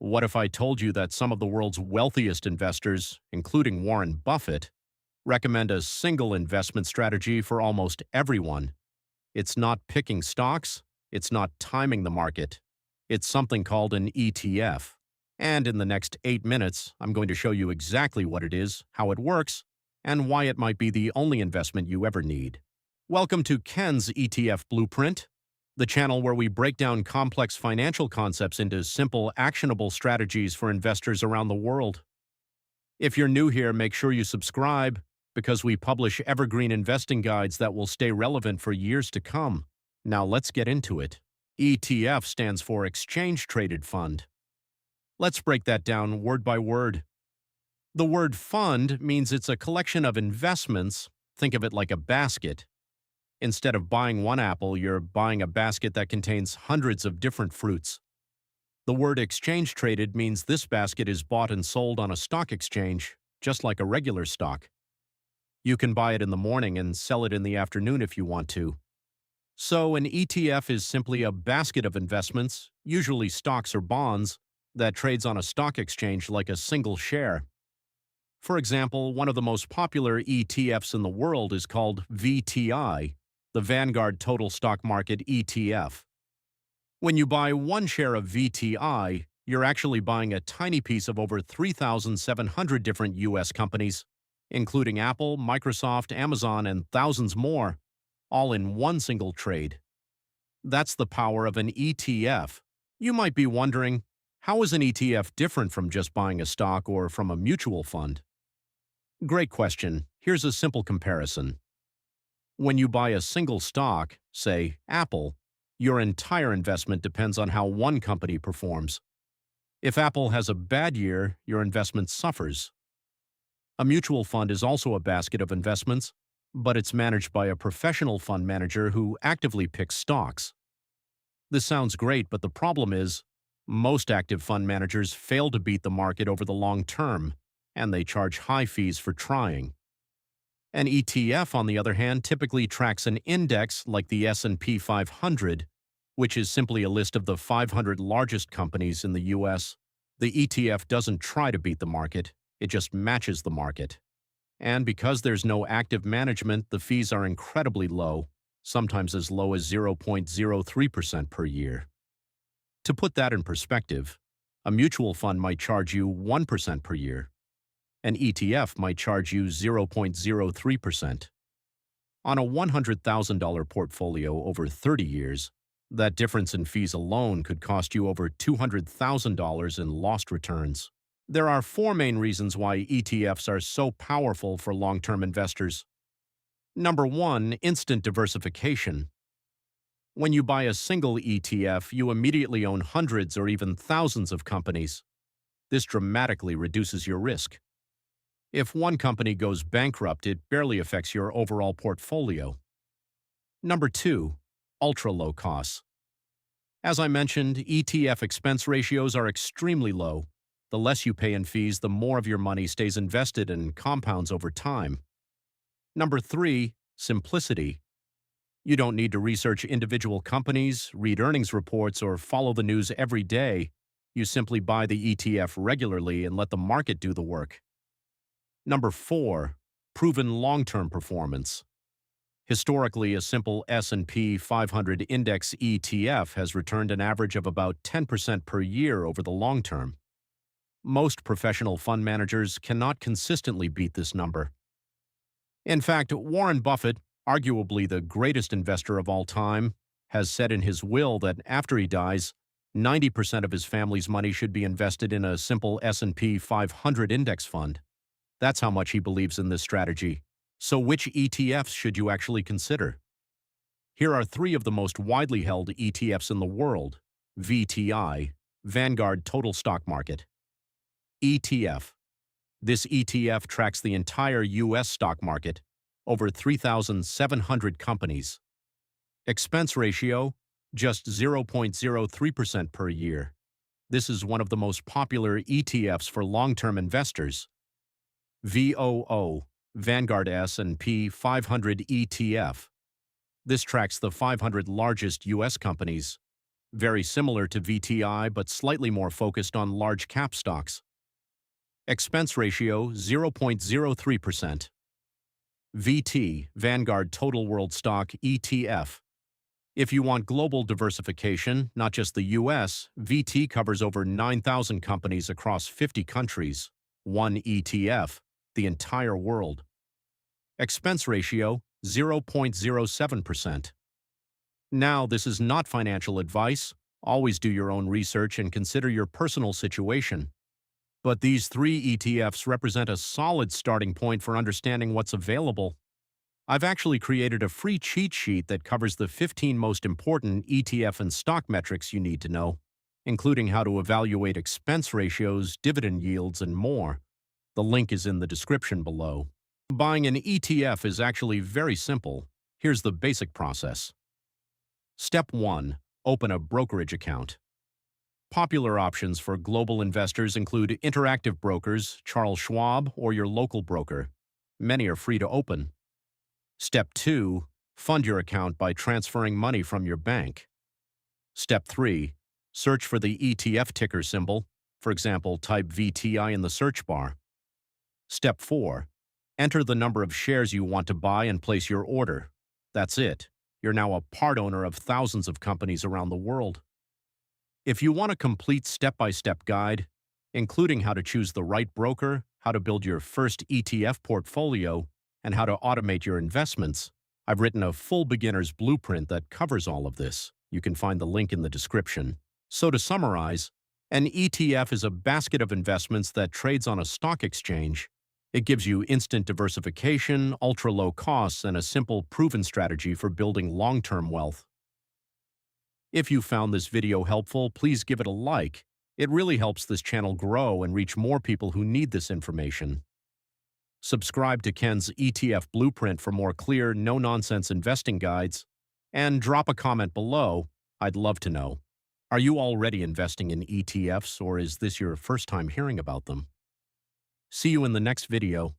What if I told you that some of the world's wealthiest investors, including Warren Buffett, recommend a single investment strategy for almost everyone? It's not picking stocks, it's not timing the market. It's something called an ETF. And in the next 8 minutes, I'm going to show you exactly what it is, how it works, and why it might be the only investment you ever need. Welcome to Ken's ETF Blueprint, the channel where we break down complex financial concepts into simple, actionable strategies for investors around the world. If you're new here, make sure you subscribe, because we publish evergreen investing guides that will stay relevant for years to come. Now let's get into it. ETF stands for Exchange Traded Fund. Let's break that down word by word. The word fund means it's a collection of investments. Think of it like a basket. Instead of buying one apple, you're buying a basket that contains hundreds of different fruits. The word exchange traded means this basket is bought and sold on a stock exchange, just like a regular stock. You can buy it in the morning and sell it in the afternoon if you want to. So an ETF is simply a basket of investments, usually stocks or bonds, that trades on a stock exchange like a single share. For example, one of the most popular ETFs in the world is called VTI, the Vanguard Total Stock Market ETF. When you buy one share of VTI, you're actually buying a tiny piece of over 3,700 different U.S. companies, including Apple, Microsoft, Amazon, and thousands more, all in one single trade. That's the power of an ETF. You might be wondering, how is an ETF different from just buying a stock or from a mutual fund? Great question. Here's a simple comparison. When you buy a single stock, say Apple, your entire investment depends on how one company performs. If Apple has a bad year, your investment suffers. A mutual fund is also a basket of investments, but it's managed by a professional fund manager who actively picks stocks. This sounds great, but the problem is, most active fund managers fail to beat the market over the long term, and they charge high fees for trying. An ETF, on the other hand, typically tracks an index like the S&P 500, which is simply a list of the 500 largest companies in the U.S. The ETF doesn't try to beat the market, it just matches the market. And because there's no active management, the fees are incredibly low, sometimes as low as 0.03% per year. To put that in perspective, a mutual fund might charge you 1% per year. An ETF might charge you 0.03%. On a $100,000 portfolio over 30 years, that difference in fees alone could cost you over $200,000 in lost returns. There are four main reasons why ETFs are so powerful for long-term investors. Number one, instant diversification. When you buy a single ETF, you immediately own hundreds or even thousands of companies. This dramatically reduces your risk. If one company goes bankrupt, it barely affects your overall portfolio. Number two, ultra-low costs. As I mentioned, ETF expense ratios are extremely low. The less you pay in fees, the more of your money stays invested and compounds over time. Number three, simplicity. You don't need to research individual companies, read earnings reports, or follow the news every day. You simply buy the ETF regularly and let the market do the work. Number four, proven long-term performance. Historically, a simple S&P 500 index ETF has returned an average of about 10% per year over the long term. Most professional fund managers cannot consistently beat this number. In fact, Warren Buffett, arguably the greatest investor of all time, has said in his will that after he dies, 90% of his family's money should be invested in a simple S&P 500 index fund. That's how much he believes in this strategy. So which ETFs should you actually consider? Here are three of the most widely held ETFs in the world. VTI, Vanguard Total Stock Market. ETF. This ETF tracks the entire U.S. stock market, over 3,700 companies. Expense ratio, just 0.03% per year. This is one of the most popular ETFs for long-term investors. VOO, Vanguard S&P 500 ETF. This tracks the 500 largest U.S. companies. very similar to VTI but slightly more focused on large cap stocks. Expense ratio 0.03%. VT, Vanguard Total World Stock ETF. If you want global diversification, not just the US, VT covers over 9,000 companies across 50 countries. One ETF, the entire world. Expense ratio 0.07%. Now, this is not financial advice. Always do your own research and consider your personal situation. But these three ETFs represent a solid starting point for understanding what's available. I've actually created a free cheat sheet that covers the 15 most important ETF and stock metrics you need to know, including how to evaluate expense ratios, dividend yields, and more. The link is in the description below. Buying an ETF is actually very simple. Here's the basic process. Step 1. Open a brokerage account. Popular options for global investors include interactive brokers, Charles Schwab, or your local broker. Many are free to open. Step 2. Fund your account by transferring money from your bank. Step 3. Search for the ETF ticker symbol. For example, type VTI in the search bar. Step 4. Enter the number of shares you want to buy and place your order. That's it. You're now a part owner of thousands of companies around the world. If you want a complete step-by-step guide, including how to choose the right broker, how to build your first ETF portfolio, and how to automate your investments, I've written a full beginner's blueprint that covers all of this. You can find the link in the description. So to summarize, an ETF is a basket of investments that trades on a stock exchange. It gives you instant diversification, ultra-low costs, and a simple, proven strategy for building long-term wealth. If you found this video helpful, please give it a like. It really helps this channel grow and reach more people who need this information. Subscribe to Ken's ETF Blueprint for more clear, no-nonsense investing guides. And drop a comment below. I'd love to know. Are you already investing in ETFs, or is this your first time hearing about them? See you in the next video.